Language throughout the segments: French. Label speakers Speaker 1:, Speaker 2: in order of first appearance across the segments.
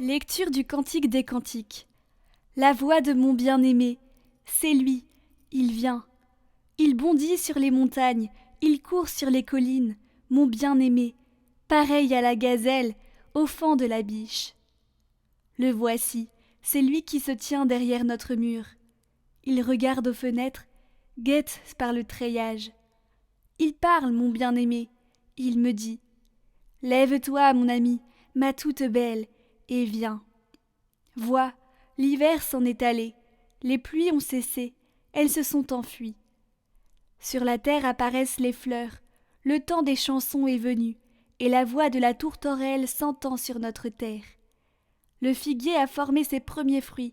Speaker 1: Lecture du Cantique des Cantiques. La voix de mon bien-aimé, c'est lui, il vient. Il bondit sur les montagnes, il court sur les collines, mon bien-aimé, pareil à la gazelle, au fond de la biche. Le voici, c'est lui qui se tient derrière notre mur. Il regarde aux fenêtres, guette par le treillage. Il parle, mon bien-aimé, il me dit « Lève-toi, mon ami, ma toute belle, et viens. » Vois, l'hiver s'en est allé, les pluies ont cessé, elles se sont enfuies. Sur la terre apparaissent les fleurs, le temps des chansons est venu, et la voix de la tourterelle s'entend sur notre terre. Le figuier a formé ses premiers fruits,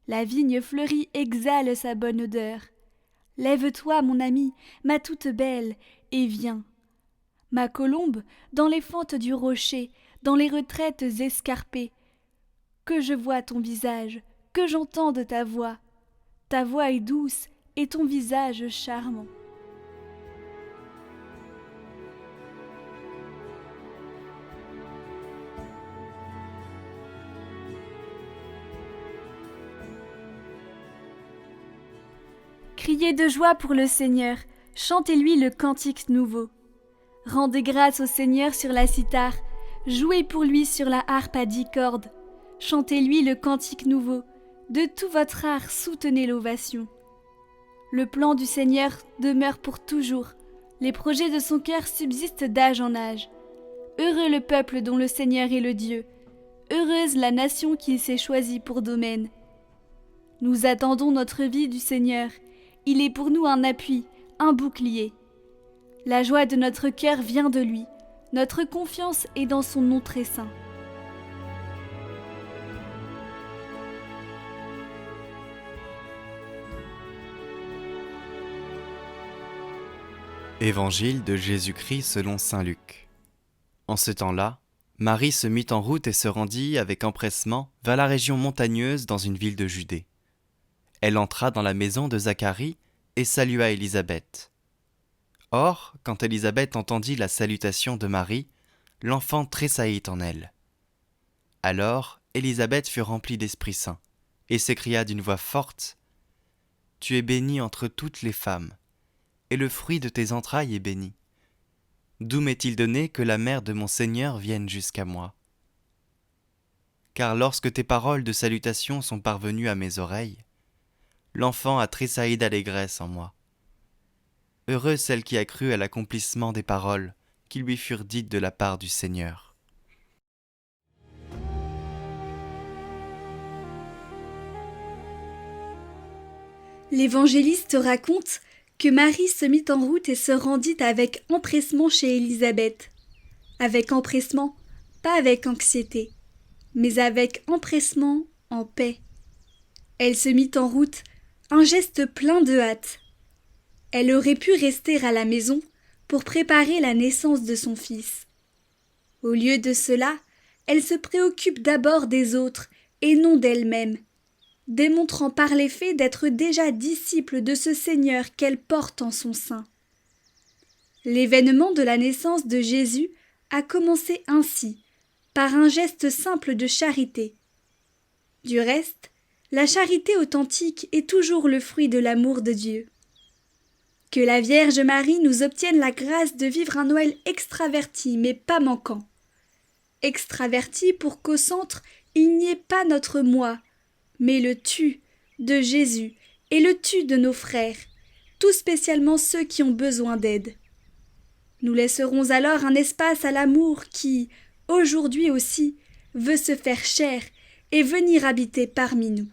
Speaker 1: la vigne fleurie exhale sa bonne odeur. Lève-toi, mon ami, ma toute belle, et viens. Ma colombe, dans les fentes du rocher, dans les retraites escarpées, que je vois ton visage, que j'entende ta voix. Ta voix est douce et ton visage charmant. Criez de joie pour le Seigneur, chantez-lui le cantique nouveau. Rendez grâce au Seigneur sur la cithare, jouez pour lui sur la harpe à 10 cordes. Chantez-lui le cantique nouveau, de tout votre art soutenez l'ovation. Le plan du Seigneur demeure pour toujours, les projets de son cœur subsistent d'âge en âge. Heureux le peuple dont le Seigneur est le Dieu, heureuse la nation qu'il s'est choisie pour domaine. Nous attendons notre vie du Seigneur, il est pour nous un appui, un bouclier. La joie de notre cœur vient de lui, notre confiance est dans son nom très saint.
Speaker 2: Évangile de Jésus-Christ selon saint Luc. En ce temps-là, Marie se mit en route et se rendit avec empressement vers la région montagneuse dans une ville de Judée. Elle entra dans la maison de Zacharie et salua Élisabeth. Or, quand Élisabeth entendit la salutation de Marie, l'enfant tressaillit en elle. Alors, Élisabeth fut remplie d'Esprit Saint et s'écria d'une voix forte « Tu es bénie entre toutes les femmes, et le fruit de tes entrailles est béni. D'où m'est-il donné que la mère de mon Seigneur vienne jusqu'à moi? Car lorsque tes paroles de salutation sont parvenues à mes oreilles, l'enfant a tressailli d'allégresse en moi. Heureuse celle qui a cru à l'accomplissement des paroles qui lui furent dites de la part du Seigneur. »
Speaker 1: L'évangéliste raconte que Marie se mit en route et se rendit avec empressement chez Élisabeth. Avec empressement, pas avec anxiété, mais avec empressement en paix. Elle se mit en route, un geste plein de hâte. Elle aurait pu rester à la maison pour préparer la naissance de son fils. Au lieu de cela, elle se préoccupe d'abord des autres et non d'elle-même, démontrant par les faits d'être déjà disciple de ce Seigneur qu'elle porte en son sein. L'événement de la naissance de Jésus a commencé ainsi, par un geste simple de charité. Du reste, la charité authentique est toujours le fruit de l'amour de Dieu. Que la Vierge Marie nous obtienne la grâce de vivre un Noël extraverti mais pas manquant. Extraverti pour qu'au centre, il n'y ait pas notre moi, mais le tu de Jésus et le tu de nos frères, tout spécialement ceux qui ont besoin d'aide. Nous laisserons alors un espace à l'amour qui, aujourd'hui aussi, veut se faire chair et venir habiter parmi nous.